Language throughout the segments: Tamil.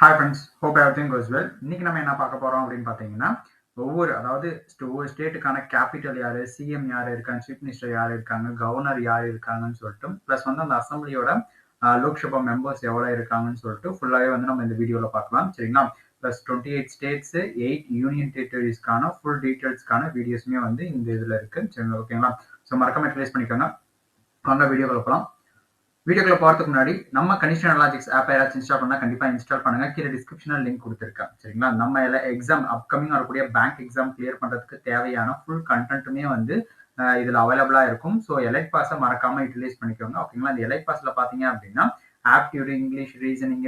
ஹாய் ஃப்ரெண்ட்ஸ், ஹோப் எவ்ரிதிங் கோஸ் வெல். இன்னைக்கு நம்ம என்ன பார்க்க போறோம் அப்படின்னு பார்த்தீங்கன்னா, ஒவ்வொரு ஸ்டேட்டுக்கான கேபிட்டல் யாரு, சிஎம் யாரு இருக்காங்க, சீஃப் மினிஸ்டர் யாரு இருக்காங்க, கவர்னர் யார் இருக்காங்கன்னு சொல்லிட்டு, பிளஸ் வந்து அந்த அசம்பிளியோட லோக்சபா மெம்பர்ஸ் எவ்வளோ இருக்காங்கன்னு சொல்லிட்டு ஃபுல்லாகவே வந்து நம்ம இந்த வீடியோவில் பார்க்கலாம். சரிங்களா? பிளஸ் 28 ஸ்டேட்ஸ், 8 யூனியன் டெரிட்டரிஸ்க்கான ஃபுல் டீட்டெயில்ஸ்க்கான வீடியோஸுமே வந்து இந்த இதில் இருக்கு. சரிங்களா? ஓகேங்களா? ஸோ மறக்காம ட்ரேஸ் பண்ணிக்கோங்க. வாங்க வீடியோக்குள்ள போகலாம். வீடியோக்குள்ள போறதுக்கு முன்னாடி நம்ம கனிஷ்டன் அனாலிட்டிக்ஸ் ஆப் யாராச்சும் இன்ஸ்டால் பண்ணா கண்டிப்பா இன்ஸ்டால் பண்ணுங்க. கீழே டிஸ்கிரிப்ஷன்ல லிங்க் கொடுத்துருக்கேன். சரிங்களா? நம்ம எக்ஸாம் அப்கமிங் வரக்கூடிய பேங்க் எக்ஸாம் கிளியர் பண்றதுக்கு தேவையான ஃபுல் கண்டென்ட்டுமே வந்து இதுல அவைலபிளா இருக்கும். ஸோ எலைட் பாஸை மறக்காம யூட்டிலைஸ் பண்ணிக்கோங்க. ஓகேங்களா? இந்த எலைட் பாஸ்ல பாத்தீங்க அப்படின்னா ஆப்டியூட், இங்கிலீஷ், ரீசனிங்,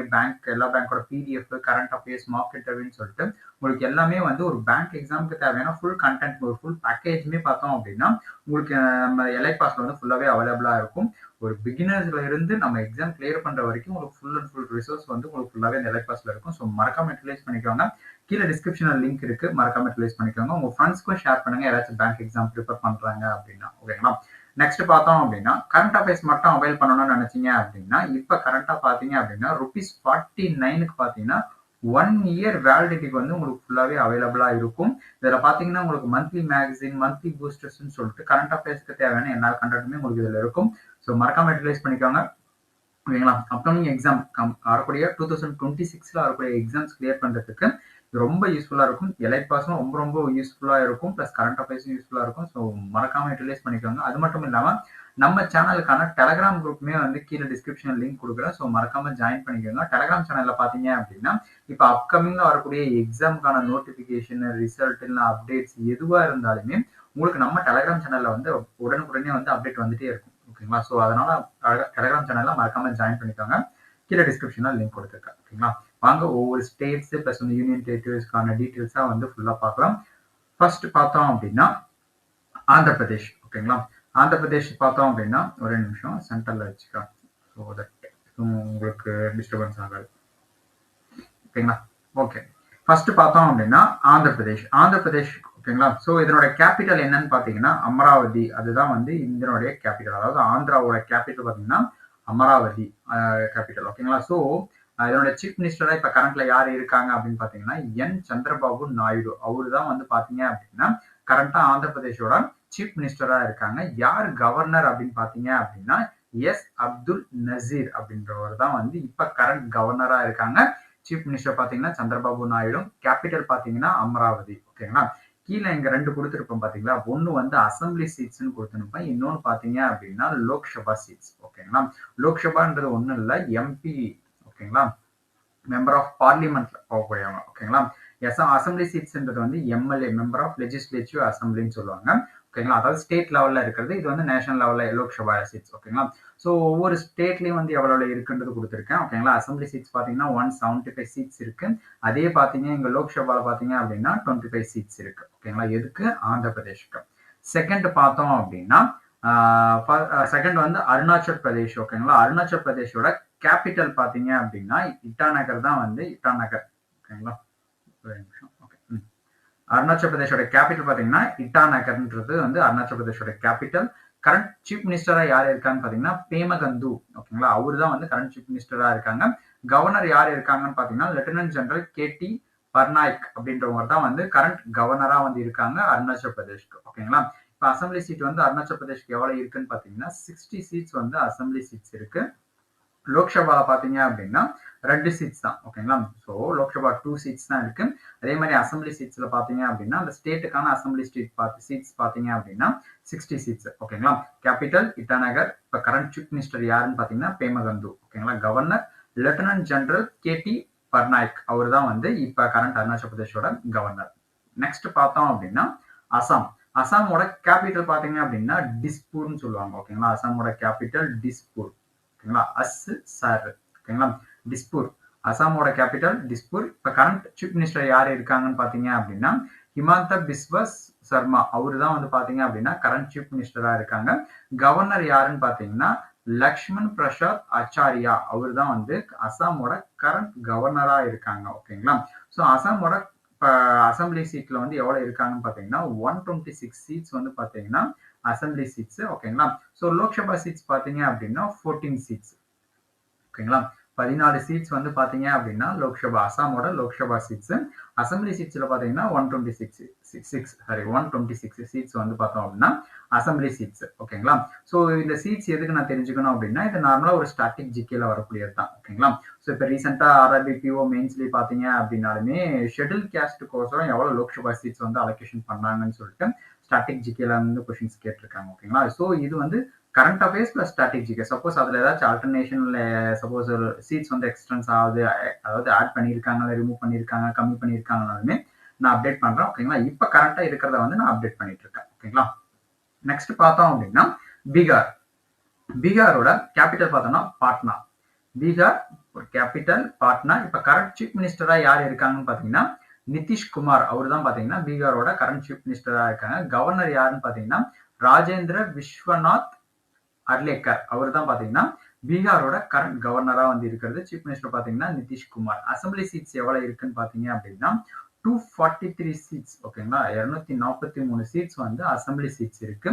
எல்லா பேங்கோட பிடிஎஃப், கரண்ட் அஃபேர்ஸ், மார்க்கெட் அப்படின்னு சொல்லிட்டு உங்களுக்கு எல்லாமே வந்து ஒரு பேங்க் எக்ஸாமுக்கு தேவையான ஃபுல் கண்டென்ட், ஒரு ஃபுல் பேக்கேஜுமே பார்த்தோம் அப்படின்னா உங்களுக்கு நம்ம எலைட் பாஸ்ல வந்து ஃபுல்லாவே அவைலபிளா இருக்கும். ஒரு பிகினர்ஸ்ல இருந்து நம்ம எக்ஸாம் கிளியர் பண்ற வரைக்கும் உங்களுக்கு ஃபுல் அண்ட் ஃபுல் ரிசோர்ஸ் வந்து உங்களுக்கு ஃபுல்லாவே இந்த எலைட் பாஸ்ல இருக்கும். ஸோ மறக்காம யூட்டிலைஸ் பண்ணிக்கோங்க. கீழே டிஸ்கிரிப்ஷன்ல லிங்க் இருக்கு, மறக்காம யூட்டிலைஸ் பண்ணிக்கோங்க. உங்க ஃப்ரெண்ட்ஸ்க்கும் ஷேர் பண்ணுங்க, யாராச்சும் பேங்க் எக்ஸாம் ப்ரிப்பேர் பண்றாங்க அப்படின்னா. ஓகேங்களா? நெக்ஸ்ட் பார்த்தோம் அப்படின்னா கரண்ட் அஃபேர்ஸ் மட்டும் அவைல் பண்ணணும்னு நினைச்சீங்க அப்படின்னா இப்ப கரண்டா பாத்தீங்க அப்படின்னா ₹49க்கு பாத்தீங்கன்னா 1 இயர் வேலிடிட்டிக்கு வந்து உங்களுக்கு ஃபுல்லாவே அவைலபிளா இருக்கும். இதுல பாத்தீங்கன்னா உங்களுக்கு மந்த்லி மேகசின், மந்த்லி பூஸ்டர்ஸ்ன்னு சொல்லிட்டு கரண்ட் அஃபேர்ஸ்க்கு தேவையான எல்லா கண்டென்ட்டுமே உங்களுக்கு இதுல இருக்கும். ஸோ மறக்காம யூட்டிலைஸ் பண்ணிக்கோங்க. ஓகேங்களா? அப்கமிங் எக்ஸாம் வரக்கூடிய 2026ல வரக்கூடிய எக்ஸாம்ஸ் கிளியர் பண்றதுக்கு ரொம்ப யூஸ்ஃபுல்லா இருக்கும். எலைட் பாஸும் ரொம்ப ரொம்ப யூஸ்ஃபுல்லா இருக்கும். பிளஸ் கரண்ட் அஃபேர்ஸும் யூஸ்ஃபுல்லா இருக்கும். ஸோ மறக்காம யூட்டிலைஸ் பண்ணிக்கோங்க. அது மட்டும் இல்லாம நம்ம சேனலுக்கான டெலகிராம் குரூப்புமே வந்து கீழே டிஸ்கிரிப்ஷன்ல லிங்க் கொடுக்குறேன். ஸோ மறக்காம ஜாயின் பண்ணிக்கோங்க. டெலகிராம் சேனல்ல பாத்தீங்க அப்படின்னா இப்ப அப்கமிங்ல வரக்கூடிய எக்ஸாமுக்கான நோட்டிபிகேஷன், ரிசல்ட், அப்டேட்ஸ் எதுவா இருந்தாலுமே உங்களுக்கு நம்ம டெலகிராம் சேனல்ல வந்து உடனுக்குடனே வந்து அப்டேட் வந்துட்டே இருக்கும். ஓகேங்களா? ஸோ அதனால டெலகிராம் சேனல்ல மறக்காம ஜாயின் பண்ணிக்கோங்க. கீழே டிஸ்கிரிப்ஷன்ல லிங்க் கொடுத்துருக்கேன். ஓகேங்களா? வாங்க ஒவ்வொரு ஸ்டேட்ஸ் பிளஸ் வந்து யூனியன் டெரிட்டரிஸ்க்கான டீட்டெயில்ஸா வந்து ஃபுல்லா பார்க்கலாம். ஃபர்ஸ்ட் பார்த்தோம் அப்படின்னா ஆந்திர பிரதேஷ். ஓகேங்களா? ஆந்திர பிரதேஷ் பார்த்தோம் அப்படின்னா ஒரே நிமிஷம் சென்டர்ல வச்சுக்கலாம். ஸோ தட் உங்களுக்கு டிஸ்டர்பன்ஸ் ஆகாது. ஓகேங்களா? ஓகே. ஃபர்ஸ்ட் பார்த்தோம் அப்படின்னா ஆந்திர பிரதேஷ். ஆந்திர பிரதேஷ் ஓகேங்களா? ஸோ இதனோட கேபிட்டல் என்னன்னு பாத்தீங்கன்னா அமராவதி. அதுதான் வந்து இதனுடைய கேபிட்டல். அதாவது ஆந்திராவோட கேபிட்டல் பாத்தீங்கன்னா அமராவதி கேபிட்டல். ஓகேங்களா? ஸோ இதனோட சீஃப் மினிஸ்டரா இப்ப கரண்ட்ல யார் இருக்காங்க அப்படின்னு பாத்தீங்கன்னா சந்திரபாபு நாயுடு. அவரு தான் வந்து பாத்தீங்க அப்படின்னா கரண்டா ஆந்திர பிரதேஷோட சீஃப் மினிஸ்டரா இருக்காங்க. யார் கவர்னர் அப்படின்னு பாத்தீங்க அப்படின்னா அப்துல் நசீர் அப்படின்றவர் தான் வந்து இப்ப கரண்ட் கவர்னரா இருக்காங்க. சீஃப் மினிஸ்டர் பாத்தீங்கன்னா சந்திரபாபு நாயுடு, கேபிட்டல் பாத்தீங்கன்னா அமராவதி. ஓகேங்களா? கீழே இங்க 2 கொடுத்துருப்போம் பாத்தீங்களா? ஒன்னு வந்து அசம்பிளி சீட்ஸ்ன்னு கொடுத்துருப்பேன், இன்னொன்னு பாத்தீங்க அப்படின்னா லோக்சபா சீட்ஸ். ஓகேங்களா? லோக்சபான்றது ஒண்ணும் இல்ல, எம்பி. ஓகேங்களா? மெம்பர் ஆஃப் பார்லிமெண்ட்ல போகக்கூடியவங்க. ஓகேங்களா? அசம்பிளி சீட்ஸ்ன்றது வந்து எம்எல்ஏ, மெம்பர் ஆஃப் லெஜிஸ்லேட்டிவ் அசம்பிளின்னு சொல்லுவாங்க. ஓகேங்களா? அதாவது ஸ்டேட் லெவல்ல இருக்கிறது. இது வந்து நேஷனல் லெவல்ல லோக்சபா சீட்ஸ். ஓகேங்களா? ஸோ ஒவ்வொரு ஸ்டேட்லயும் வந்து எவ்வளவு இருக்குன்றது கொடுத்துருக்கேன். ஓகேங்களா? அசம்பிளி சீட்ஸ் பாத்தீங்கன்னா 175 சீட்ஸ் இருக்கு. அதே பாத்தீங்க இங்க லோக்சபால பாத்தீங்க அப்படின்னா 25 சீட்ஸ் இருக்கு. ஓகேங்களா? எதுக்கு? ஆந்திர பிரதேஷ்க்கு. செகண்ட் பார்த்தோம் அப்படின்னா செகண்ட் வந்து அருணாச்சல் பிரதேஷ். ஓகேங்களா? அருணாச்சல் பிரதேஷோட கேபிட்டல் பாத்தீங்க அப்படின்னா இட்டாநகர் தான் வந்து இட்டாநகர். ஓகேங்களா? ஒரு நிமிஷம். ஓகே. அருணாச்சல் பிரதேஷோட கேபிட்டல் பாத்தீங்கன்னா இட்டாநகர்ன்றது வந்து அருணாச்சல் பிரதேஷோட கேபிட்டல். கரண்ட் சீஃப் மினிஸ்டரா யார் இருக்கான்னு பாத்தீங்கன்னா பேமகந்து. ஓகேங்களா? அவரு தான் வந்து கரண்ட் சீஃப் மினிஸ்டரா இருக்காங்க. கவர்னர் யார் இருக்காங்கன்னு பாத்தீங்கன்னா லெப்டினன்ட் ஜெனரல் கேடி பர்நாயக் அப்படின்றவங்க தான் வந்து கரண்ட் கவர்னரா வந்து இருக்காங்க அருணாச்சல் பிரதேஷ்க்கு. ஓகேங்களா? இப்ப அசம்பிளி சீட் வந்து அருணாச்சல் பிரதேஷ்க்கு எவ்வளவு இருக்குன்னு பாத்தீங்கன்னா 60 சீட்ஸ் வந்து அசம்பிளி சீட்ஸ் இருக்கு. லோக்சபால பாத்தீங்க அப்படின்னா 2 சீட்ஸ் தான். ஓகேங்களா? ஸோ லோக்சபா 2 சீட்ஸ் தான் இருக்கு. அதே மாதிரி அசம்பிளி சீட்ஸ்ல பாத்தீங்க அப்படின்னா அந்த ஸ்டேட்டுக்கான அசம்பிளி சீட்ஸ் பாத்தீங்க அப்படின்னா 60 சீட்ஸ். ஓகேங்களா? கேபிட்டல் இட்டாநகர். இப்ப கரண்ட் சீஃப் மினிஸ்டர் யாருன்னு பாத்தீங்கன்னா பேமகந்து. ஓகேங்களா? கவர்னர் லெப்டினன்ட் ஜெனரல் கேடி பர்நாயக். அவர் தான் வந்து இப்ப கரண்ட் அருணாச்சல் பிரதேஷோட கவர்னர். நெக்ஸ்ட் பார்த்தோம் அப்படின்னா அசாம். அசாமோட கேபிட்டல் பாத்தீங்க அப்படின்னா டிஸ்பூர்னு சொல்லுவாங்க. ஓகேங்களா? அசாமோட கேபிட்டல் டிஸ்பூர். ஓகேங்களா? ஓகேங்களா? டிஸ்பூர். அசாமோட கேபிட்டல் டிஸ்பூர். இப்ப கரண்ட் சீஃப் மினிஸ்டர் யாரு இருக்காங்கன்னு பாத்தீங்க அப்படின்னா ஹிமந்த பிஸ்வ சர்மா. அவரு தான் வந்து பாத்தீங்க அப்படின்னா கரண்ட் சீஃப் மினிஸ்டரா இருக்காங்க. கவர்னர் யாருன்னு பாத்தீங்கன்னா லக்ஷ்மண் பிரசாத் ஆச்சாரியா. அவர் தான் வந்து அசாமோட கரண்ட் கவர்னரா இருக்காங்க. ஓகேங்களா? ஸோ அசாமோட அசம்பிளி சீட்ல வந்து எவ்வளவு இருக்காங்கன்னு பாத்தீங்கன்னா 126 சீட்ஸ் வந்து பாத்தீங்கன்னா அசம்பிளி சீட்ஸ். ஓகேங்களா? ஸோ லோக்சபா சீட்ஸ் பாத்தீங்க அப்படின்னா 14 சீட்ஸ். ஓகேங்களா? 14 சீட்ஸ் வந்து பாத்தீங்க அப்படின்னா லோக்சபா அசாமோட லோக்சபா சீட்ஸ். அசம்பிளி சீட்ஸ்ல பாத்தீங்கன்னா 126 சீட்ஸ் வந்து பார்த்தோம் அப்படின்னா அசம்பிளி சீட்ஸ். ஓகேங்களா? ஸோ இந்த சீட்ஸ் எதுக்கு நான் தெரிஞ்சுக்கணும் அப்படின்னா இது நார்மலா ஒரு ஸ்டாட்டிக் ஜிகேல வரக்கூடியது தான். ஓகேங்களா? ஸோ இப்போ ரீசெண்டா ஆர்ஆர்பி பிஓ மெயின்ஸ்லி பாத்தீங்க அப்படின்னாலுமே ஷெட்யூல் கேஸ்ட் கோர்ஸும் எவ்வளவு லோக்சபா சீட்ஸ் வந்து அலோகேஷன் பண்ணாங்கன்னு சொல்லிட்டு ஸ்டாட்டிக் ஜிகேல வந்து கொஸ்டின்ஸ் கேட்டிருக்காங்க. ஓகேங்களா? ஸோ இது வந்து current affairs plus static GK. Suppose அதுல ஏதாச்சும் ஆல்டர்னேஷன்ல சப்போஸ் சீட்ஸ் வந்து எக்ஸ்டென்ஸ் ஆகுது, அதாவது ஆட் பண்ணியிருக்காங்க, ரிமூவ் பண்ணியிருக்காங்க, கம்மி பண்ணியிருக்காங்கனாலுமே நான் அப்டேட் பண்றேன். ஓகேங்களா? இப்ப கரண்டா இருக்கிறத வந்து நான் அப்டேட் பண்ணிட்டு இருக்கேன். ஓகேங்களா? நெக்ஸ்ட் பார்த்தோம் அப்படின்னா பீகார். பீகாரோட கேபிட்டல் பார்த்தோம்னா பாட்னா. பீகார் ஒரு கேபிட்டல் பாட்னா. இப்ப கரண்ட் சீஃப் மினிஸ்டரா யார் இருக்காங்கன்னு பாத்தீங்கன்னா நிதிஷ்குமார். அவர் தான் பாத்தீங்கன்னா பீகாரோட கரண்ட் சீஃப் மினிஸ்டரா இருக்காங்க. கவர்னர் யாருன்னு பாத்தீங்கன்னா ராஜேந்திர விஸ்வநாத் அர்லேக்கர். அவர் தான் பாத்தீங்கன்னா பீகாரோட கரண்ட் கவர்னரா வந்து இருக்கிறது. சீஃப் மினிஸ்டர் பாத்தீங்கன்னா நிதிஷ்குமார். அசம்பிளி சீட்ஸ் எவ்வளவு இருக்குன்னு பாத்தீங்க அப்படின்னா 243 சீட்ஸ். ஓகேங்களா? 243 சீட்ஸ் வந்து அசம்பிளி சீட்ஸ் இருக்கு.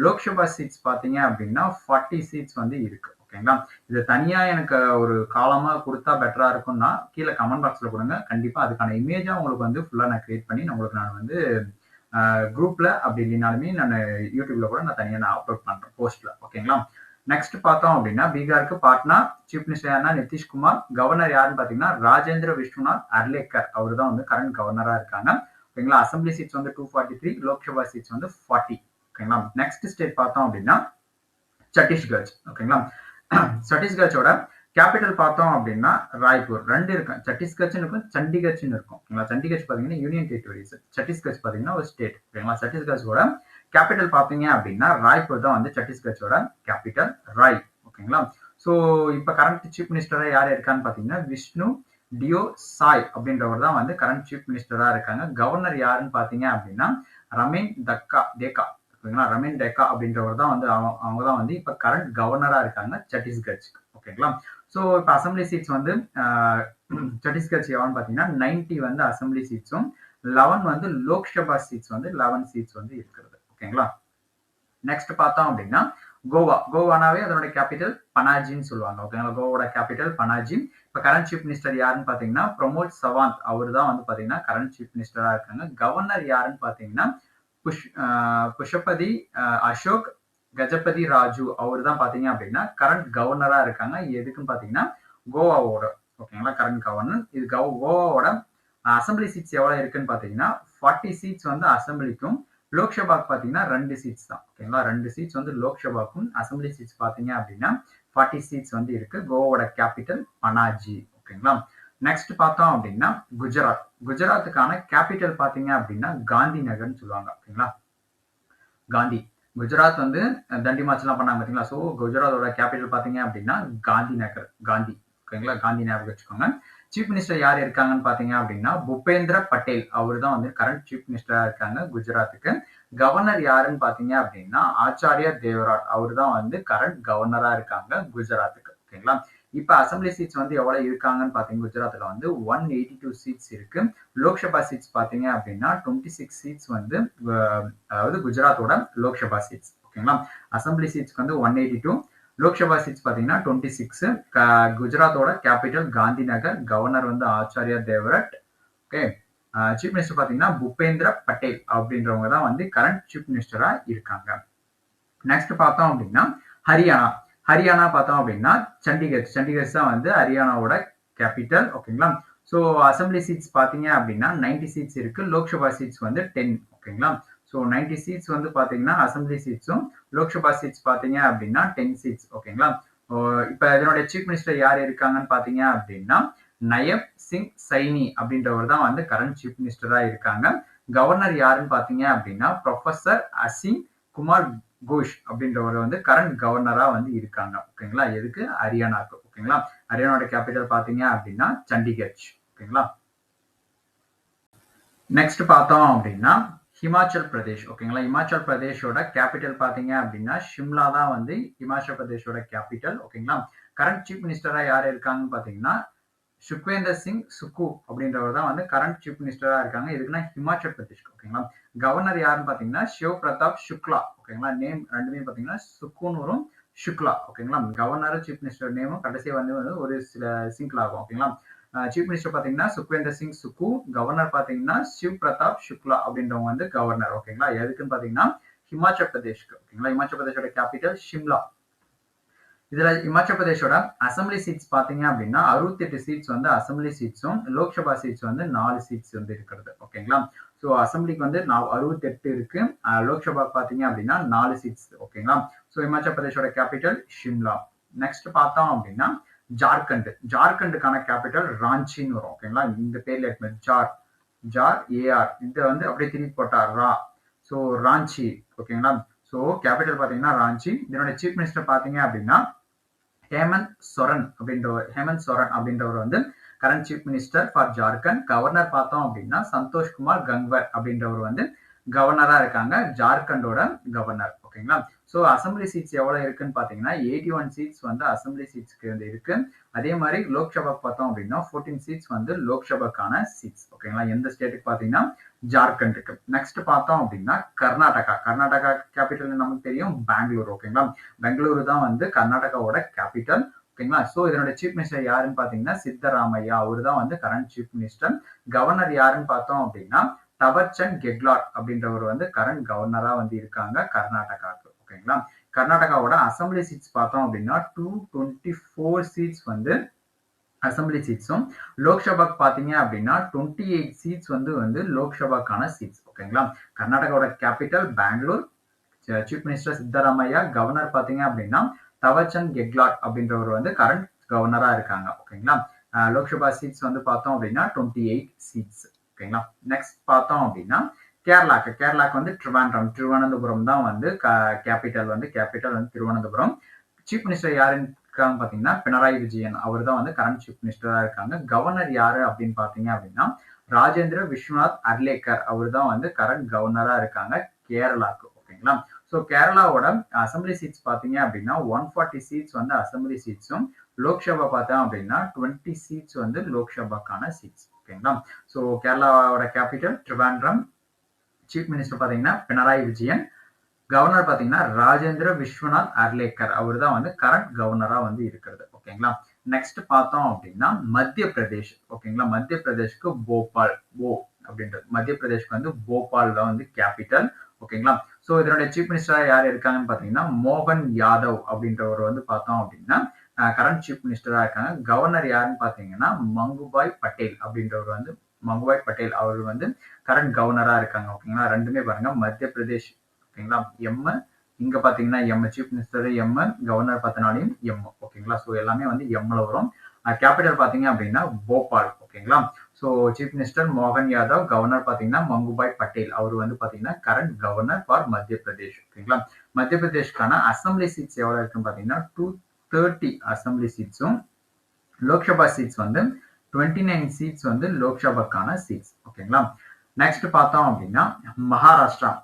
லோக்சபா சீட்ஸ் பாத்தீங்க அப்படின்னா 40 சீட்ஸ் வந்து இருக்கு. ஓகேங்களா? இது தனியா எனக்கு ஒரு காலமா கொடுத்தா பெட்டரா இருக்கும்னா கீழே கமெண்ட் பாக்ஸ்ல கொடுங்க. கண்டிப்பா அதுக்கான இமேஜா உங்களுக்கு வந்து ஃபுல்லா நான் கிரியேட் பண்ணி உங்களுக்கு நான் வந்து குரூப்ல அப்படி இல்லைனாலுமே நான் யூடியூப்ல கூட நான் தனியா நான் அப்லோட் பண்றேன் போஸ்ட்ல. ஓகேங்களா? நெக்ஸ்ட் பார்த்தோம் அப்படின்னா பீகாருக்கு பாட்னா. சீஃப் மினிஸ்டர் யாருன்னா நிதிஷ்குமார். கவர்னர் யாருன்னு பாத்தீங்கன்னா ராஜேந்திர விஸ்வநாத் அர்லேக்கர். அவர் தான் வந்து கரண்ட் கவர்னரா இருக்காங்க. ஓகேங்களா? அசம்பிளி சீட்ஸ் வந்து 243, லோக்சபா சீட்ஸ் வந்து 40. ஓகேங்களா? நெக்ஸ்ட் ஸ்டேட் பார்த்தோம் அப்படின்னா சத்தீஸ்கர். ஓகேங்களா? சத்தீஸ்கரோட கேபிட்டல் பார்த்தோம் அப்படின்னா ராய்ப்பூர். 2 இருக்கும். சத்தீஸ்கர்னு இருக்கும், சண்டிகர்னு இருக்கும். ஓகேங்களா? சண்டிகர் பாத்தீங்கன்னா யூனியன் டெரிட்டரிஸ். சத்தீஸ்கர் பாத்தீங்கன்னா ஒரு ஸ்டேட். ஓகேங்களா? சத்தீஸ்கரோட கேபிட்டல் பாத்தீங்க அப்படின்னா ராய்ப்பூர் தான் வந்து சத்தீஸ்கரோட கேபிட்டல். ராய். ஓகேங்களா? ஸோ இப்ப கரண்ட் சீஃப் மினிஸ்டரா யார் இருக்கான்னு பாத்தீங்கன்னா விஷ்ணு டியோ சாய் அப்படின்றவர் தான் வந்து கரண்ட் சீஃப் மினிஸ்டரா இருக்காங்க. கவர்னர் யாருன்னு பாத்தீங்க அப்படின்னா ரமேன் தேக்கா. ஓகேங்களா? ரமேன் டேக்கா அப்படின்றவர் தான் வந்து அவங்க தான் வந்து இப்ப கரண்ட் கவர்னரா இருக்காங்க சத்தீஸ்கருக்கு. ஓகேங்களா? ஸோ இப்போ அசம்பிளி சீட்ஸ் வந்து சத்தீஸ்கர் எவ்வளோன்னு பார்த்தீங்கன்னா 90 வந்து அசம்பிளி சீட்ஸும் 11 வந்து லோக்சபா சீட்ஸ் வந்து 11 சீட்ஸ் வந்து இருக்கிறது. ஓகேங்களா? நெக்ஸ்ட் பார்த்தோம் அப்படின்னா கோவா. கோவானாவே அதனோட கேபிட்டல் பனாஜின்னு சொல்லுவாங்க. ஓகேங்களா? கோவாவோட கேபிட்டல் பனாஜி. இப்போ கரண்ட் சீஃப் மினிஸ்டர் யாருன்னு பார்த்தீங்கன்னா பிரமோத் சவாந்த். அவர் தான் வந்து பார்த்தீங்கன்னா கரண்ட் சீஃப் மினிஸ்டரா இருக்காங்க. கவர்னர் யாருன்னு பார்த்தீங்கன்னா புஷ்பதி அசோக் கஜபதி ராஜு. அவர் தான் பாத்தீங்க அப்படின்னா கரண்ட் கவர்னரா இருக்காங்க. எதுக்குன்னு பாத்தீங்கன்னா கோவாவோட. ஓகேங்களா? Current governor. இது கோவாவோட அசம்பிளி சீட்ஸ் எவ்வளவு இருக்குன்னு பாத்தீங்கன்னா 40 சீட்ஸ் வந்து அசம்பிளிக்கும், லோக்சபாக்கு பாத்தீங்கன்னா 2 சீட்ஸ் தான். ஓகேங்களா? 2 சீட்ஸ் வந்து லோக்சபாக்கும், அசம்பிளி சீட்ஸ் பாத்தீங்க அப்படின்னா 40 சீட்ஸ் வந்து இருக்கு. கோவாவோட கேபிட்டல் பனாஜி. ஓகேங்களா? நெக்ஸ்ட் பார்த்தோம் அப்படின்னா குஜராத். குஜராத்துக்கான கேபிட்டல் பாத்தீங்க அப்படின்னா காந்தி நகர்னு சொல்லுவாங்க. ஓகேங்களா? காந்தி. குஜராத் வந்து தண்டி மார்ச் எல்லாம் பண்ணாங்க பாத்தீங்களா? ஸோ குஜராத்தோட கேபிட்டல் பாத்தீங்க அப்படின்னா காந்தி நகர். காந்தி. ஓகேங்களா? காந்தி ஞாபகம் வச்சுக்கோங்க. சீஃப் மினிஸ்டர் யார் இருக்காங்கன்னு பாத்தீங்க அப்படின்னா பூபேந்திர பட்டேல். அவர் தான் வந்து கரண்ட் சீஃப் மினிஸ்டரா இருக்காங்க குஜராத்துக்கு. கவர்னர் யாருன்னு பாத்தீங்க அப்படின்னா ஆச்சாரிய தேவராட். அவர் தான் வந்து கரண்ட் கவர்னரா இருக்காங்க குஜராத்துக்கு. ஓகேங்களா? இப்ப அசம்பிளி சீட்ஸ் வந்து எவ்வளவு இருக்காங்கன்னு பாத்தீங்க குஜராத்ல வந்து 182 சீட்ஸ் இருக்கு. லோக்சபா சீட்ஸ் பாத்தீங்க அப்படின்னா 26 சீட்ஸ் வந்து அதாவது குஜராத்தோட லோக்சபா சீட்ஸ். ஓகேங்களா? அசம்பிளி சீட்ஸ்க்கு வந்து 182, லோக்சபா சீட்ஸ் பாத்தீங்கன்னா 26. குஜராத்தோட கேபிட்டல் காந்தி நகர். கவர்னர் வந்து ஆச்சாரியா தேவரட். ஓகே. சீஃப் மினிஸ்டர் பாத்தீங்கன்னா பூபேந்திர பட்டேல் அப்படின்றவங்க தான் வந்து கரண்ட் சீஃப் மினிஸ்டரா இருக்காங்க. நெக்ஸ்ட் பார்த்தோம் அப்படின்னா ஹரியானா. ஹரியானா பார்த்தோம் அப்படின்னா சண்டிகர். சண்டிகர் தான் வந்து ஹரியானாவோட கேபிட்டல். ஓகேங்களா? ஸோ அசம்பிளி சீட்ஸ் பாத்தீங்க அப்படின்னா 90 சீட்ஸ் இருக்கு. லோக்சபா சீட்ஸ் வந்து 10. ஓகேங்களா? ஸோ 90 சீட்ஸ் வந்து பாத்தீங்கன்னா அசம்பிளி சீட்ஸும், லோக்சபா சீட்ஸ் பாத்தீங்க அப்படின்னா 10 சீட்ஸ். ஓகேங்களா? இப்ப இதனுடைய சீஃப் மினிஸ்டர் யார் இருக்காங்கன்னு பாத்தீங்க அப்படின்னா நயப் சிங் சைனி அப்படின்றவர் தான் வந்து கரண்ட் சீஃப் மினிஸ்டரா இருக்காங்க. கவர்னர் யாருன்னு பாத்தீங்க அப்படின்னா ப்ரொஃபசர் அசிம் குமார் கோஷ் அப்படின்றவர் வந்து கரண்ட் கவர்னரா வந்து இருக்காங்க. ஓகேங்களா? எதுக்கு? ஹரியானாக்கு. ஓகேங்களா? ஹரியானாவோட கேபிட்டல் பாத்தீங்க அப்படின்னா சண்டிகர். ஓகேங்களா? நெக்ஸ்ட் பார்த்தோம் அப்படின்னா ஹிமாச்சல் பிரதேஷ். ஓகேங்களா? ஹிமாச்சல் பிரதேஷோட கேபிட்டல் பாத்தீங்க அப்படின்னா ஷிம்லா தான் வந்து ஹிமாச்சல் பிரதேஷோட கேபிட்டல். ஓகேங்களா? கரண்ட் சீஃப் மினிஸ்டரா யார் இருக்காங்கன்னு பாத்தீங்கன்னா சுக்வேந்தர் சிங் சுக்கு அப்படின்றவர் தான் வந்து கரண்ட் சீஃப் மினிஸ்டரா இருக்காங்க. எதுக்குன்னா ஹிமாச்சல் பிரதேஷ். ஓகேங்களா? கவர்னர் யாருன்னு பாத்தீங்கன்னா சிவ் பிரதாப் சுக்லா. ஓகேங்களா? நேம் ரெண்டுமே பாத்தீங்கன்னா சுக்குன்னு வரும், சுக்லா. ஓகேங்களா. கவர்னர், சீஃப் மினிஸ்டர் நேமும் கடைசியா வந்து ஒரு சில சிங்க்ல ஆகும். ஓகேங்களா. சீஃப் மினிஸ்டர் பாத்தீங்கன்னா சுக்வேந்தர் சிங் சுக்கு, கவர்னர் பாத்தீங்கன்னா சிவ் பிரதாப் சுக்லா அப்படின்றவங்க வந்து கவர்னர். ஓகேங்களா. எதுக்குன்னு பாத்தீங்கன்னா ஹிமாச்சல் பிரதேஷ்க்கு. ஓகேங்களா. ஹிமாச்சல் பிரதேஷோட கேபிட்டல் ஷிம்லா. இதுல இமாச்சல பிரதேஷோட அசம்பிளி சீட்ஸ் பாத்தீங்க அப்படின்னா 68 சீட்ஸ் வந்து அசம்பிளி சீட்ஸும், லோக்சபா சீட்ஸ் வந்து 4 சீட்ஸ் வந்து இருக்கிறது. ஓகேங்களா. ஸோ அசம்பிளிக்கு வந்து 68 இருக்கு. லோக்சபா பாத்தீங்க அப்படின்னா 4 சீட்ஸ். ஓகேங்களா. ஸோ இமாச்சல பிரதேஷோட கேபிட்டல் ஷிம்லா. நெக்ஸ்ட் பார்த்தோம் அப்படின்னா ஜார்க்கண்ட். ஜார்க்கண்டுக்கான கேபிட்டல் ராஞ்சின்னு வரும். ஓகேங்களா. இந்த பேர்ல இருக்கு ஜார் ஏஆர். இதை வந்து அப்படியே திருப்பி போட்டா ரா. ஸோ ராஞ்சி. ஓகேங்களா. ஸோ கேபிட்டல் பாத்தீங்கன்னா ராஞ்சி. இதனோட சீஃப் மினிஸ்டர் பாத்தீங்க அப்படின்னா ஹேமந்த் சோரன் அப்படின்றவர் வந்து current chief minister for Jharkhand. Governor பார்த்தோம் அப்படின்னா சந்தோஷ்குமார் கங்வர் அப்படின்றவர் வந்து கவர்னரா இருக்காங்க, ஜார்க்கண்டோட கவர்னர். ஓகேங்களா. ஸோ அசம்பிளி சீட்ஸ் எவ்வளவு இருக்குன்னு பாத்தீங்கன்னா 81 சீட்ஸ் வந்து அசம்பிளி சீட்ஸ்க்கு வந்து இருக்கு. அதே மாதிரி லோக்சபா பார்த்தோம் அப்படின்னா 14 சீட்ஸ் வந்து லோக்சபாக்கான சீட்ஸ். ஓகேங்களா. எந்த ஸ்டேட்டுக்கு பாத்தீங்கன்னா ஜார்க்கண்டுக்கு. நெக்ஸ்ட் பார்த்தோம் அப்படின்னா கர்நாடகா கேபிட்டல் நமக்கு தெரியும் பெங்களூர். ஓகேங்களா. பெங்களூரு தான் வந்து கர்நாடகாவோட கேபிட்டல். ஓகேங்களா. ஸோ இதனோட சீஃப் மினிஸ்டர் யாருன்னு பாத்தீங்கன்னா சித்தராமையா. அவரு தான் வந்து கரண்ட் சீஃப் மினிஸ்டர். கவர்னர் யாருன்னு பார்த்தோம் அப்படின்னா தவர்சந்த் கெக்லாட் அப்படின்றவர் வந்து கரண்ட் கவர்னரா வந்து இருக்காங்க கர்நாடகாவுக்கு. ஓகேங்களா. கர்நாடகாவோட அசம்பிளி சீட்ஸ் பார்த்தோம் அப்படின்னா 224 சீட்ஸ் வந்து அசம்பிளி சீட்ஸும், லோக்சபாக்கு பாத்தீங்க அப்படின்னா 28 சீட்ஸ் வந்து லோக்சபாக்கான சீட்ஸ். ஓகேங்களா. கர்நாடகாவோட capital Bangalore, chief minister Siddaramaiah, governor பாத்தீங்க அப்படின்னா தவர்சந்த் கெக்லாட் அப்படின்றவர் வந்து கரண்ட் கவர்னரா இருக்காங்க. ஓகேங்களா. லோக்சபா சீட்ஸ் வந்து பார்த்தோம் அப்படின்னா 28 சீட்ஸ். ஓகேங்களா. நெக்ஸ்ட் பார்த்தோம் அப்படின்னா கேரளாக்கு வந்து திருவனந்தபுரம் தான் வந்து கேபிட்டல் வந்து திருவனந்தபுரம். சீஃப் மினிஸ்டர் யாருன்னு பாத்தீங்கன்னா பினராயி விஜயன். அவர் தான் வந்து கரண்ட் சீஃப் மினிஸ்டரா இருக்காங்க. கவர்னர் யாரு அப்படின்னு பாத்தீங்க அப்படின்னா ராஜேந்திர விஸ்வநாத் அர்லேக்கர். அவர் தான் வந்து கரண்ட் கவர்னரா இருக்காங்க கேரளாக்கு. ஓகேங்களா. ஸோ கேரளாவோட அசம்பிளி சீட்ஸ் பாத்தீங்க அப்படின்னா 140 சீட்ஸ் வந்து அசம்பிளி சீட்ஸும், லோக்சபா பார்த்தோம் அப்படின்னா 20 சீட்ஸ் வந்து லோக்சபாக்கான சீட்ஸ். ஓகேங்களா. ஸோ கேரளாவோட கேபிட்டல் ட்ரிவாண்ட்ரம். சீஃப் மினிஸ்டர் பாத்தீங்கன்னா பினராயி விஜயன். கவர்னர் பாத்தீங்கன்னா ராஜேந்திர விஸ்வநாத் அர்லேக்கர். அவர் தான் வந்து கரண்ட் கவர்னரா வந்து இருக்கிறது. ஓகேங்களா. நெக்ஸ்ட் பார்த்தோம் அப்படின்னா மத்திய பிரதேஷ். ஓகேங்களா. மத்திய பிரதேஷ்க்கு போபால் அப்படின்றது. மத்திய பிரதேஷ்க்கு வந்து போபால் தான் வந்து கேபிட்டல். ஓகேங்களா. ஸோ இதனுடைய சீஃப் மினிஸ்டரா யார் இருக்காங்கன்னு பாத்தீங்கன்னா மோகன் யாதவ் அப்படின்றவர் வந்து பார்த்தோம் அப்படின்னா கரண்ட் சீஃப் மினிஸ்டரா இருக்காங்க. கவர்னர் யாருன்னு பாத்தீங்கன்னா மங்குபாய் பட்டேல் அப்படின்றவர் வந்து அவர் வந்து கரண்ட் கவர்னரா இருக்காங்க. ஓகேங்களா. ரெண்டுமே பாருங்க மத்திய பிரதேஷ். ஓகேங்களா. இங்க பாத்தீங்கன்னா சீஃப் மினிஸ்டர் கவர்னர் பார்த்தனாலையும் ஓகேங்களா. ஸோ எல்லாமே வந்து எம்ல வரும். கேபிட்டல் பாத்தீங்க அப்படின்னா போபால். ஓகேங்களா. ஸோ சீஃப் மினிஸ்டர் மோகன் யாதவ், கவர்னர் பாத்தீங்கன்னா மங்குபாய் பட்டேல். அவர் வந்து பாத்தீங்கன்னா கரண்ட் கவர்னர் ஃபார் மத்திய பிரதேஷ். ஓகேங்களா. மத்திய பிரதேஷ்க்கான அசம்பிளி சீட்ஸ் எவ்வளவு இருக்குன்னு பாத்தீங்கன்னா 230 அசம்பிளி சீட்ஸும், லோக்சபா சீட்ஸ் வந்து 29 சீட்ஸ் வந்து லோக்சபாக்கான சீட்ஸ். ஓகேங்களா. நெக்ஸ்ட் பார்த்தோம் அப்படின்னா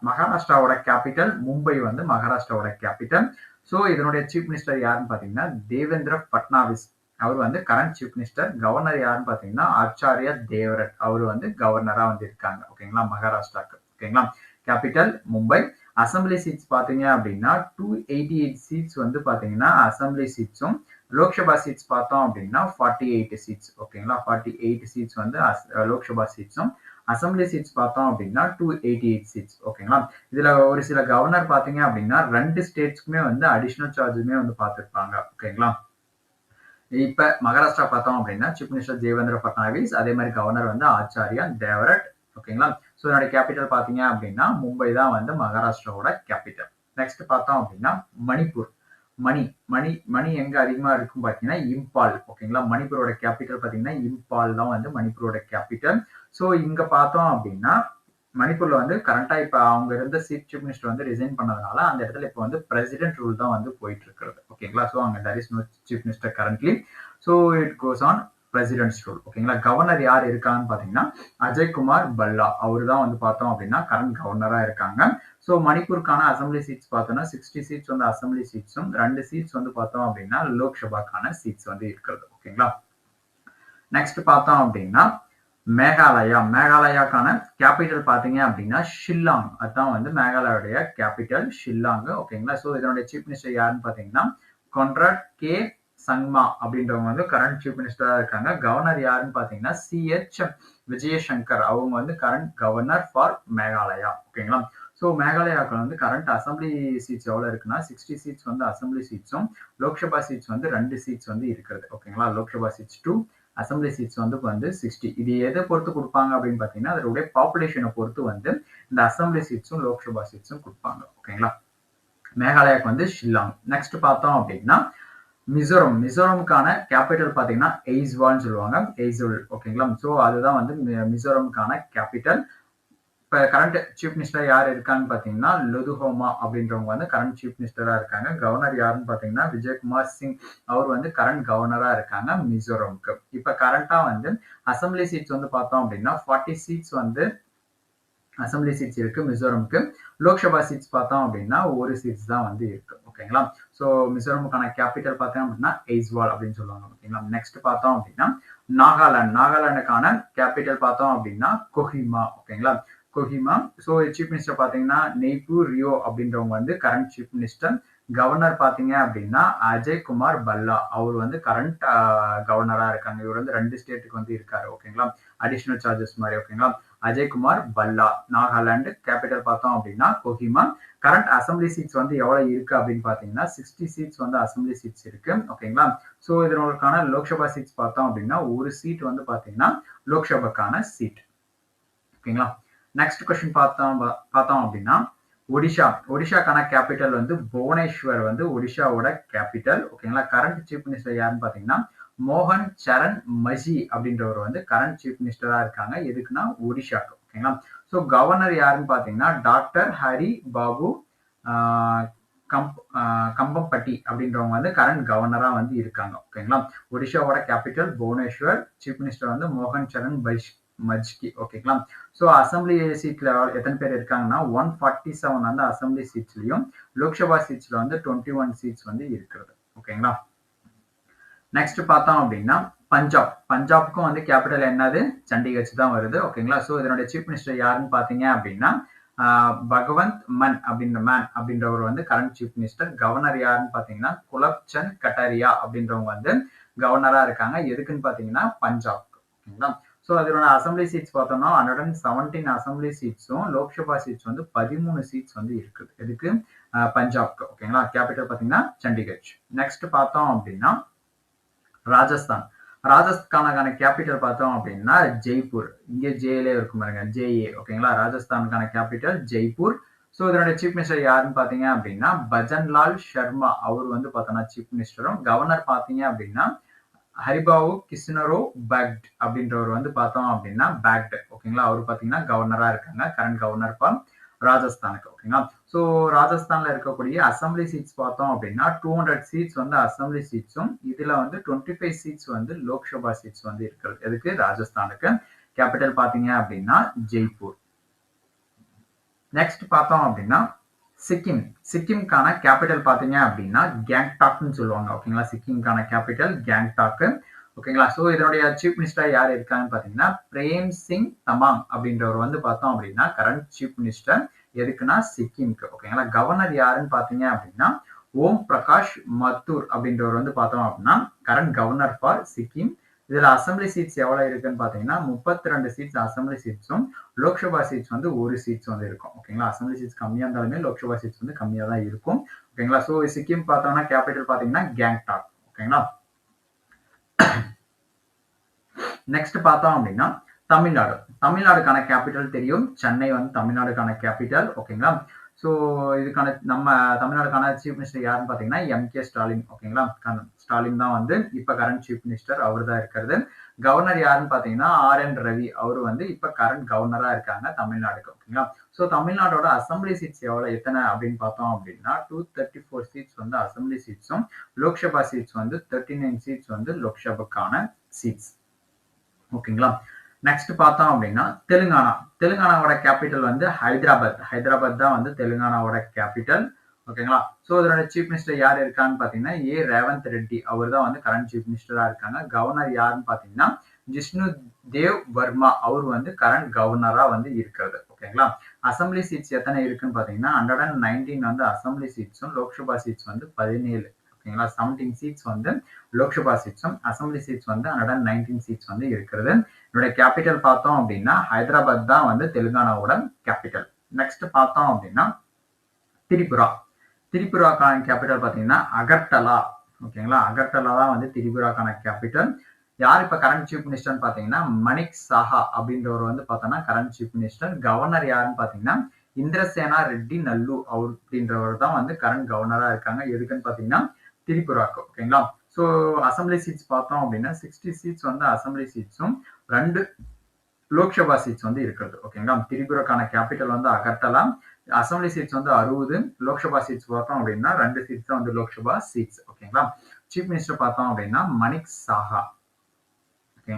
மகாராஷ்டிராவோட கேபிட்டல் மும்பை வந்து மகாராஷ்டிராவோட கேபிட்டல். ஸோ இதனுடைய சீஃப் மினிஸ்டர் யாருன்னு பாத்தீங்கன்னா தேவேந்திர பட்னாவிஸ். அவர் வந்து கரண்ட் சீஃப் மினிஸ்டர். கவர்னர் யாருன்னு பாத்தீங்கன்னா ஆச்சாரியா தேவரட். அவர் வந்து கவர்னரா வந்து இருக்காங்க. ஓகேங்களா. மகாராஷ்டிராக்கு. ஓகேங்களா. கேபிட்டல் மும்பை. அசம்பிளி சீட்ஸ் பாத்தீங்க அப்படின்னா 288 சீட்ஸ் வந்து பாத்தீங்கன்னா அசம்பிளி சீட்ஸும், லோக்சபா சீட்ஸ் பார்த்தோம் அப்படின்னா 48 சீட்ஸ். ஓகேங்களா. 48 சீட்ஸ் வந்து லோக்சபா சீட்ஸும், அசம்பிளி சீட்ஸ் பார்த்தோம் அப்படின்னா 288 சீட்ஸ். ஓகேங்களா. இதுல ஒரு சில கவர்னர் பாத்தீங்க அப்படின்னா 2 ஸ்டேட்ஸ்க்குமே வந்து அடிஷனல் சார்ஜுமே வந்து பார்த்திருப்பாங்க. ஓகேங்களா. இப்ப மகாராஷ்டிரா பார்த்தோம் அப்படின்னா சீஃப் மினிஸ்டர் தேவேந்திர பட்னாவிஸ், அதே மாதிரி கவர்னர் வந்து ஆச்சாரியா தேவரட். ஓகேங்களா. ஸோ என்னோட கேபிட்டல் பாத்தீங்க அப்படின்னா மும்பை தான் வந்து மகாராஷ்டிராவோட கேபிட்டல். நெக்ஸ்ட் பார்த்தோம் அப்படின்னா மணிப்பூர். மணி எங்க அதிகமா இருக்கும் பாத்தீங்கன்னா இம்பால். ஓகேங்களா. மணிப்பூரோட கேபிட்டல் பாத்தீங்கன்னா இம்பால் தான் வந்து மணிப்பூரோட கேபிட்டல். ஸோ இங்க பார்த்தோம் அப்படின்னா மணிப்பூர்ல வந்து கரண்டா இப்ப அவங்க இருந்த சீஃப் மினிஸ்டர் வந்து ரிசைன் பண்ணதுனால அந்த இடத்துல இப்ப வந்து பிரசிடென்ட் ரூல் தான் வந்து போயிட்டு இருக்கிறது. ஓகேங்களா. ஸோ அங்க there is no chief minister currently. So it goes on president's rule. ஓகேங்களா. கவர்னர் யார் இருக்காங்கன்னு பாத்தீங்கன்னா அஜய்குமார் பல்லா. அவரு தான் வந்து பார்த்தோம் அப்படின்னா கரண்ட் கவர்னரா இருக்காங்க. ஸோ மணிப்பூருக்கான அசம்பிளி சீட்ஸ் பார்த்தோம்னா 60 சீட்ஸ் வந்து அசம்பிளி சீட்ஸும், 2 சீட்ஸ் வந்து பார்த்தோம் அப்படின்னா லோக்சபாக்கான சீட்ஸ் வந்து இருக்கிறது. ஓகேங்களா. நெக்ஸ்ட் பார்த்தோம் அப்படின்னா மேகாலயாக்கான கேபிட்டல் பாத்தீங்க அப்படின்னா ஷில்லாங். அதுதான் வந்து மேகாலயோடைய கேபிட்டல் ஷில்லாங். ஓகேங்களா. ஸோ இதனுடைய சீஃப் மினிஸ்டர் யாருன்னு பாத்தீங்கன்னா கான்ராட் கே சங்மா அப்படின்றவங்க வந்து கரண்ட் சீஃப் மினிஸ்டரா இருக்காங்க. கவர்னர் யாருன்னு பாத்தீங்கன்னா CH விஜயசங்கர், அவங்க வந்து கரண்ட் கவர்னர் ஃபார் மேகாலயா. ஓகேங்களா. ஸோ மேகாலயாவுக்கு வந்து கரண்ட் அசம்பிளி சீட்ஸ் எவ்வளவு இருக்குன்னா 60 சீட்ஸ் வந்து அசம்பிளி சீட்ஸும், லோக்சபா சீட்ஸ் வந்து 2 சீட்ஸ் வந்து இருக்கிறது. ஓகேங்களா. லோக்சபா சீட்ஸ் 2, அசம்பிளி சீட்ஸ் வந்து 60. இது எதை பொறுத்து கொடுப்பாங்க அப்படின்னு பாத்தீங்கன்னா அதோடைய பாப்புலேஷனை பொறுத்து வந்து இந்த அசம்பிளி சீட்ஸும் லோக்சபா சீட்ஸும் கொடுப்பாங்க. ஓகேங்களா. மேகாலயாவுக்கு வந்து ஷில்லாங். நெக்ஸ்ட் பார்த்தோம் அப்படின்னா மிசோரமுக்கான கேபிட்டல் பாத்தீங்கன்னா எய்ஸ்வால்னு சொல்லுவாங்க, எய்சுல். ஓகேங்களா. ஸோ அதுதான் வந்து மிசோரமுக்கான கேபிட்டல். இப்ப கரண்ட் சீஃப் மினிஸ்டர் யார் இருக்கான்னு பாத்தீங்கன்னா லொதுஹோமா அப்படின்றவங்க வந்து கரண்ட் சீஃப் மினிஸ்டரா இருக்காங்க. கவர்னர் யாருன்னு பாத்தீங்கன்னா விஜயகுமார் சிங், அவர் வந்து கரண்ட் கவர்னரா இருக்காங்க மிசோரமுக்கு. இப்ப கரண்டா வந்து அசம்பிளி சீட்ஸ் வந்து பார்த்தோம் அப்படின்னா 40 சீட்ஸ் வந்து அசம்பிளி சீட்ஸ் இருக்கு மிசோரமுக்கு. லோக்சபா சீட்ஸ் பார்த்தோம் அப்படின்னா ஒரு சீட்ஸ் தான் வந்து இருக்கு. ஓகேங்களா. ஸோ மிசோரமுக்கான கேபிட்டல் பார்த்தோம் அப்படின்னா எய்ஸ்வால் அப்படின்னு சொல்லுவாங்க. ஓகேங்களா. நெக்ஸ்ட் பார்த்தோம் அப்படின்னா நாகாலாந்துக்கான கேபிட்டல் பார்த்தோம் அப்படின்னா கொஹிமா. ஓகேங்களா. கொஹிமா. ஸோ சீஃப் மினிஸ்டர் பாத்தீங்கன்னா நெய்பு ரியோ அப்படின்றவங்க வந்து கரண்ட் சீஃப் மினிஸ்டர். கவர்னர் பாத்தீங்க அப்படின்னா அஜய் குமார் பல்லா, அவர் வந்து கரண்ட் கவர்னரா இருக்காங்க. இவர் வந்து 2 ஸ்டேட்டுக்கு வந்து இருக்காரு. ஓகேங்களா. அடிஷனல் சார்ஜஸ் மாதிரி. ஓகேங்களா. அஜய்குமார் பல்லா. நாகாலாந்து கேபிட்டல் பார்த்தோம் அப்படின்னா கொஹிமா. கரண்ட் அசம்பிளி சீட்ஸ் வந்து எவ்வளவு இருக்கு அப்படின்னு பாத்தீங்கன்னா 60 சீட்ஸ் வந்து அசம்பிளி சீட்ஸ் இருக்கு. ஓகேங்களா. ஸோ இதற்கான லோக்சபா சீட்ஸ் பார்த்தோம் அப்படின்னா ஒரு சீட் வந்து பாத்தீங்கன்னா லோக்சபாக்கான சீட். ஓகேங்களா. நெக்ஸ்ட் கொஸ்டின் பார்த்தோம் அப்படின்னா ஒடிஷாக்கான கேபிட்டல் வந்து புவனேஸ்வர் வந்து ஒடிஷாவோட கேபிட்டல். ஓகேங்களா. கரண்ட் சீஃப் மினிஸ்டர் யாருன்னு பாத்தீங்கன்னா மோகன் சரண் மஜி அப்படின்றவர் வந்து கரண்ட் சீஃப் மினிஸ்டரா இருக்காங்க. எதுக்குன்னா ஒடிஷாக்கு. ஓகேங்களா. ஸோ கவர்னர் யாருன்னு பாத்தீங்கன்னா டாக்டர் ஹரி பாபு கம்பம்பட்டி அப்படின்றவங்க வந்து கரண்ட் கவர்னரா வந்து இருக்காங்க. ஓகேங்களா. ஒடிஷாவோட கேபிட்டல் புவனேஸ்வர். சீஃப் மினிஸ்டர் வந்து மோகன் சரண் மஜ்கி. ஓகேங்களா. ஸோ அசம்பிளி சீட்ல எத்தனை பேர் இருக்காங்கன்னா 147 வந்து அசம்பிளி சீட்ஸ்லயும், லோக்சபா சீட்ஸ்ல வந்து 21 சீட்ஸ் வந்து இருக்கிறது. ஓகேங்களா. நெக்ஸ்ட் பார்த்தோம் அப்படின்னா பஞ்சாப்க்கும் வந்து கேபிட்டல் என்னது சண்டிகர் தான் வருது. ஓகேங்களா. ஸோ இதனுடைய சீஃப் மினிஸ்டர் யாருன்னு பாத்தீங்க அப்படின்னா பகவந்த் மன் அப்படின்றவர் வந்து கரண்ட் சீஃப் மினிஸ்டர். கவர்னர் யாருன்னு பாத்தீங்கன்னா குலப்சந்த் கட்டாரியா அப்படின்றவங்க வந்து கவர்னரா இருக்காங்க. எதுக்குன்னு பாத்தீங்கன்னா பஞ்சாப். ஓகேங்களா. ஸோ அதோட அசம்பிளி சீட்ஸ் பார்த்தோம்னா 117 அசம்பிளி சீட்ஸும், லோக்சபா சீட்ஸ் வந்து 13 சீட்ஸ் வந்து இருக்குது. எதுக்கு பஞ்சாப்க்கு. ஓகேங்களா. கேபிட்டல் பாத்தீங்கன்னா சண்டிகர். நெக்ஸ்ட் பார்த்தோம் அப்படின்னா ராஜஸ்தானுக்கான கேபிட்டல் பார்த்தோம் அப்படின்னா ஜெய்ப்பூர். இங்கே ஜேலே இருக்கும் பாருங்க, ஜேஏ. ஓகேங்களா. ராஜஸ்தானுக்கான கேபிட்டல் ஜெய்ப்பூர். ஸோ இதனுடைய சீஃப் மினிஸ்டர் யாருன்னு பாத்தீங்க அப்படின்னா பஜன்லால் சர்மா, அவர் வந்து பார்த்தோம்னா சீஃப் மினிஸ்டரும். கவர்னர் பாத்தீங்க அப்படின்னா ஹரிபாவு கிருஷ்ணரோ பேக்ட் அப்படின்றவர் வந்து பார்த்தோம் அப்படின்னா பேக்ட். ஓகேங்களா. அவர் பாத்தீங்கன்னா கவர்னரா இருக்காங்க, கரண்ட் கவர்னர் ஃபார் ராஜஸ்தானுக்கு. ஓகேங்களா. ஸோ ராஜஸ்தான்ல இருக்கக்கூடிய அசம்பிளி சீட்ஸ் பார்த்தோம் அப்படின்னா 200 சீட்ஸ் வந்து அசம்பிளி சீட்ஸும், இதுல வந்து 25 சீட்ஸ் வந்து லோக்சபா சீட்ஸ் வந்து இருக்கிறது. எதுக்கு ராஜஸ்தானுக்கு. கேபிட்டல் பாத்தீங்க அப்படின்னா ஜெய்ப்பூர். நெக்ஸ்ட் பார்த்தோம் அப்படின்னா சிக்கிம்கான கேபிட்டல் பாத்தீங்க அப்படின்னா கேங்டாக்னு சொல்லுவாங்க. ஓகேங்களா. சிக்கிம்கான கேபிட்டல் கேங்டாக். ஓகேங்களா. ஸோ இதனுடைய சீஃப் மினிஸ்டர் யார் இருக்காங்கன்னு பாத்தீங்கன்னா பிரேம் சிங் தமாங் அப்படின்றவர் வந்து பார்த்தோம் அப்படின்னா கரண்ட் சீஃப் மினிஸ்டர். எதுக்குன்னா சிக்கிம்க்கு. ஓகேங்களா. கவர்னர் யாருன்னு பாத்தீங்க அப்படின்னா ஓம் பிரகாஷ் மத்தூர் அப்படின்றவர் வந்து பார்த்தோம் அப்படின்னா கரண்ட் கவர்னர் ஃபார் சிக்கிம். இதுல அசம்பிளி சீட்ஸ் எவ்வளவு இருக்குன்னு பாத்தீங்கன்னா 32 சீட்ஸ் அசம்பிளி சீட்ஸும், லோக்சபா சீட்ஸ் வந்து ஒரு சீட்ஸ் வந்து இருக்கும். ஓகேங்களா. அசம்பிளி சீட்ஸ் கம்மியா இருந்தாலுமே லோக்சபா சீட்ஸ் வந்து கம்மியா தான் இருக்கும். ஓகேங்களா. ஸோ சிக்கிம் பார்த்தோம்னா கேபிட்டல் பாத்தீங்கன்னா கேங்டாக். ஓகேங்களா. நெக்ஸ்ட் பார்த்தோம் அப்படின்னா தமிழ்நாடுக்கான கேபிட்டல் தெரியும், சென்னை வந்து தமிழ்நாடுக்கான கேபிட்டல். ஓகேங்களா. ஸோ இதுக்கான நம்ம தமிழ்நாடுக்கான சீஃப் மினிஸ்டர் யாருன்னு பாத்தீங்கன்னா MK ஸ்டாலின். ஓகேங்களா. ஸ்டாலின் தான் வந்து இப்ப கரண்ட் சீஃப் மினிஸ்டர், அவர் தான் இருக்கிறது. கவர்னர் யாருன்னு பாத்தீங்கன்னா RN ரவி, அவரு வந்து இப்ப கரண்ட் கவர்னரா இருக்காங்க தமிழ்நாடுக்கு. ஓகேங்களா. ஸோ தமிழ்நாடோட அசம்பிளி சீட்ஸ் எத்தனை அப்படின்னு பார்த்தோம் அப்படின்னா 234 சீட்ஸ் வந்து அசம்பிளி சீட்ஸும், லோக்சபா சீட்ஸ் வந்து 39 சீட்ஸ் வந்து லோக்சபாக்கான சீட்ஸ். ஓகேங்களா. நெக்ஸ்ட் பார்த்தோம் அப்படின்னா தெலுங்கானாவோட கேபிட்டல் வந்து ஹைதராபாத் தான் வந்து தெலுங்கானாவோட கேபிட்டல். ஓகேங்களா. ஸோ இதோட சீஃப் மினிஸ்டர் யார் இருக்கான்னு பாத்தீங்கன்னா ரேவந்த் ரெட்டி, அவர் தான் வந்து கரண்ட் சீஃப் மினிஸ்டரா இருக்காங்க. கவர்னர் யாருன்னு பாத்தீங்கன்னா ஜிஷ்ணு தேவ் வர்மா, அவர் வந்து கரண்ட் கவர்னரா வந்து இருக்கிறது. ஓகேங்களா. அசம்பிளி சீட்ஸ் எத்தனை இருக்குன்னு பாத்தீங்கன்னா 119 வந்து அசம்பிளி சீட்ஸும், லோக்சபா சீட்ஸ் வந்து 17. ஓகேங்களா. 17 சீட்ஸ் வந்து லோக்சபா சீட்ஸும், அசம்பிளி சீட்ஸ் வந்து 119 சீட்ஸ் வந்து இருக்கிறது. இதனுடைய கேபிட்டல் பார்த்தோம் அப்படின்னா ஹைதராபாத் தான் வந்து தெலுங்கானாவோட கேபிட்டல். நெக்ஸ்ட் பார்த்தோம் அப்படின்னா திரிபுரா. திரிபுராக்கான கேபிட்டல் பார்த்தீங்கன்னா அகர்டலா. ஓகேங்களா, அகர்டலா தான் வந்து திரிபுராக்கான கேபிட்டல். யார் இப்ப கரண்ட் சீஃப் மினிஸ்டர்னு பாத்தீங்கன்னா மணிக் சாஹா அப்படின்றவர் வந்து பார்த்தோம்னா கரண்ட் சீஃப் மினிஸ்டர். கவர்னர் யாருன்னு பாத்தீங்கன்னா இந்திரசேனா ரெட்டி நல்லு அவர் அப்படின்றவர் தான் வந்து கரண்ட் கவர்னரா இருக்காங்க. எதுக்குன்னு பாத்தீங்கன்னா திரிபுராக்கு. ஓகேங்களா. ஸோ அசம்பிளி சீட்ஸ் பார்த்தோம் அப்படின்னா 60 சீட்ஸ் வந்து அசம்பிளி சீட்ஸும் 2 லோக்சபா சீட்ஸ் வந்து இருக்கிறது. ஓகேங்களா. திரிபுராக்கான கேபிட்டல் வந்து அகர்டலா. அசம்பிளி சீட்ஸ் வந்து 60, லோக்சபா சீட்ஸ் பார்த்தோம் அப்படின்னா 2 சீட்ஸ் தான் வந்து லோக்சபா சீட்ஸ். ஓகேங்களா. சீஃப் மினிஸ்டர் பார்த்தோம் அப்படின்னா மணிக் சாஹா. ஓகே.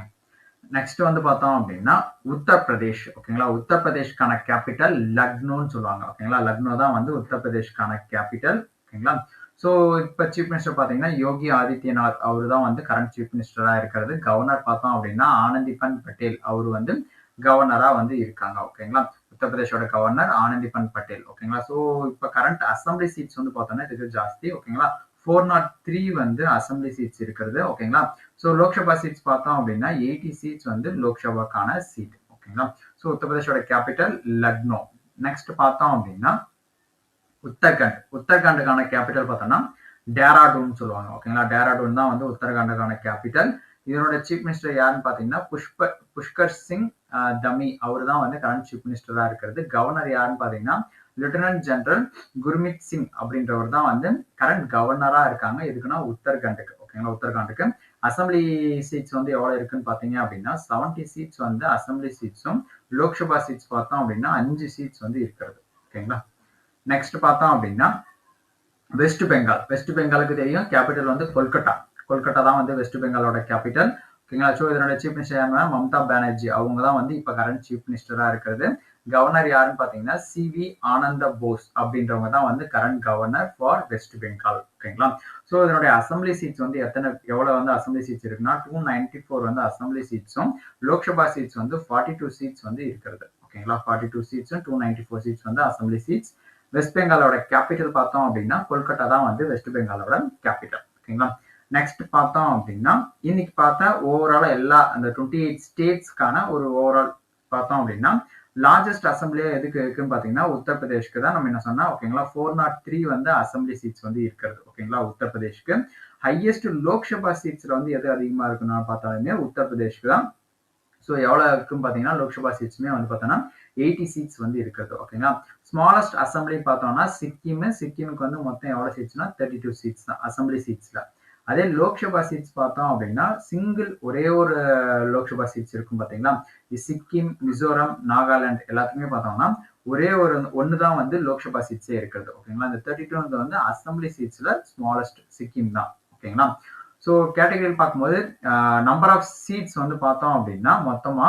நெக்ஸ்ட் வந்து பார்த்தோம் அப்படின்னா உத்தரப்பிரதேஷ். ஓகேங்களா. உத்தரப்பிரதேஷ்கான கேபிட்டல் லக்னோன்னு சொல்லுவாங்க. ஓகேங்களா. லக்னோ தான் வந்து உத்தரப்பிரதேஷ்கான கேபிட்டல். ஓகேங்களா. ஸோ இப்போ சீஃப் மினிஸ்டர் பார்த்தீங்கன்னா யோகி ஆதித்யநாத் அவர் தான் வந்து கரண்ட் சீஃப் மினிஸ்டரா இருக்கிறது. கவர்னர் பார்த்தோம் அப்படின்னா ஆனந்திபன் பட்டேல் அவர் வந்து கவர்னரா வந்து இருக்காங்க. ஓகேங்களா. உத்தரப்பிரதேஷோட கவர்னர் ஆனந்திபன் பட்டேல். ஓகேங்களா. ஸோ இப்போ கரண்ட் அசம்பிளி சீட்ஸ் வந்து பார்த்தோம்னா இதுக்கு ஜாஸ்தி. ஓகேங்களா. 403 வந்து அசம்பிளி சீட்ஸ் இருக்கிறது. ஓகேங்களா. ஸோ லோக்சபா சீட்ஸ் பார்த்தோம் அப்படின்னா 80 சீட்ஸ் வந்து லோக்சபாக்கான சீட். ஓகேங்களா. ஸோ உத்தரப்பிரதேஷோட கேபிட்டல் லக்னோ. நெக்ஸ்ட் பார்த்தோம் அப்படின்னா உத்தரகண்ட். உத்தரகண்டுக்கான கேபிட்டல் பார்த்தோம்னா டேராடூன் சொல்லுவாங்க. ஓகேங்களா. டேராடூன் தான் வந்து உத்தரகண்டுக்கான கேபிட்டல். இதனோட சீஃப் மினிஸ்டர் யாருன்னு பாத்தீங்கன்னா புஷ்கர் சிங் தமி அவர் தான் வந்து கரண்ட் சீஃப் மினிஸ்டரா இருக்கிறது. கவர்னர் யாருன்னு பாத்தீங்கன்னா லெப்டினன்ட் ஜெனரல் குர்மித் சிங் அப்படின்றவர் தான் வந்து கரண்ட் கவர்னரா இருக்காங்க. எதுக்குன்னா உத்தரகண்டுக்கு. ஓகேங்களா. உத்தரகண்டுக்கு அசம்பிளி சீட்ஸ் வந்து எவ்வளவு இருக்குன்னு பாத்தீங்க அப்படின்னா 70 சீட்ஸ் வந்து அசம்பிளி சீட்ஸும், லோக்சபா சீட்ஸ் பார்த்தோம் அப்படின்னா 5 சீட்ஸ் வந்து இருக்கிறது. ஓகேங்களா. நெக்ஸ்ட் பார்த்தோம் அப்படின்னா வெஸ்ட் பெங்கால். வெஸ்ட் பெங்காலுக்கு தெரியும் கேபிட்டல் வந்து கொல்கட்டா. கொல்கட்டா தான் வந்து வெஸ்ட் பெங்காலோட கேபிட்டல். ஓகேங்களா. ஸோ இதனோட சீஃப் மினிஸ்டர் யாருன்னா மம்தா பானர்ஜி அவங்க தான் வந்து இப்ப கரண்ட் சீஃப் மினிஸ்டரா இருக்கிறது. கவர்னர் யாருன்னு பாத்தீங்கன்னா சிவி ஆனந்த போஸ் அப்படின்றவங்க தான் வந்து current governor for west Bengal. ஓகேங்களா. ஸோ இதனுடைய அசம்பிளி சீட்ஸ் வந்து எவ்வளவு வந்து அசம்பிளி சீட்ஸ் இருக்குன்னா 294 வந்து அசம்பிளி சீட்ஸும், லோக்சபா சீட்ஸ் வந்து 42 சீட்ஸ் வந்து இருக்கிறது. ஓகேங்களா. 42 சீட்ஸும் 294 சீட்ஸ் வந்து அசம்பிளி சீட்ஸ். வெஸ்ட் பெங்காலோட கேபிட்டல் பார்த்தோம் அப்படின்னா கொல்கட்டா தான் வந்து வெஸ்ட் பெங்காலோட கேபிட்டல். ஓகேங்களா. நெக்ஸ்ட் பார்த்தோம் அப்படின்னா இன்னைக்கு பார்த்தா ஓவரால் எல்லா அந்த 28 ஸ்டேட்ஸ்க்கான ஒரு ஓவரால் பார்த்தோம் அப்படின்னா லார்ஜஸ்ட் அசம்பிளியா எதுக்கு இருக்குன்னு பாத்தீங்கன்னா உத்தரப்பிரதேஷ்க்கு தான். நம்ம என்ன சொன்னா ஓகேங்களா 403 வந்து அசம்பிளி சீட்ஸ் வந்து இருக்கிறது. ஓகேங்களா. உத்தரப்பிரதேஷ்க்கு ஹையஸ்ட் லோக்சபா சீட்ஸ்ல வந்து எது அதிகமா இருக்குன்னு பார்த்தாலுமே உத்தரப்பிரதேஷ்க்கு தான். ஸோ எவ்வளவு இருக்குன்னு பாத்தீங்கன்னா லோக்சபா சீட்ஸுமே வந்து பார்த்தோம்னா 80 சீட்ஸ் வந்து இருக்கிறது. ஓகேங்களா. ஸ்மாலஸ்ட் அசம்பிளி பார்த்தோம்னா சிக்கிமுக்கு வந்து மொத்தம் எவ்வளவு சீட்ஸ்னா 32 சீட்ஸ் தான் அசம்பிளி சீட்ஸ்ல. அதே லோக்சபா சீட்ஸ் பார்த்தோம் அப்படின்னா ஒரே ஒரு லோக்சபா சீட்ஸ் இருக்கும் பாத்தீங்களா. சிக்கிம், மிசோரம், நாகாலாந்து எல்லாத்துக்குமே பார்த்தோம்னா ஒரே ஒரு ஒண்ணுதான் வந்து லோக்சபா சீட்ஸே இருக்கிறது. ஓகேங்களா. இந்த 32 வந்து அசம்பிளி சீட்ஸ்ல ஸ்மாலஸ்ட் சிக்கிம் தான். ஓகேங்களா. ஸோ கேட்டகரியில் பார்க்கும்போது நம்பர் ஆஃப் சீட்ஸ் வந்து பார்த்தோம் அப்படின்னா மொத்தமா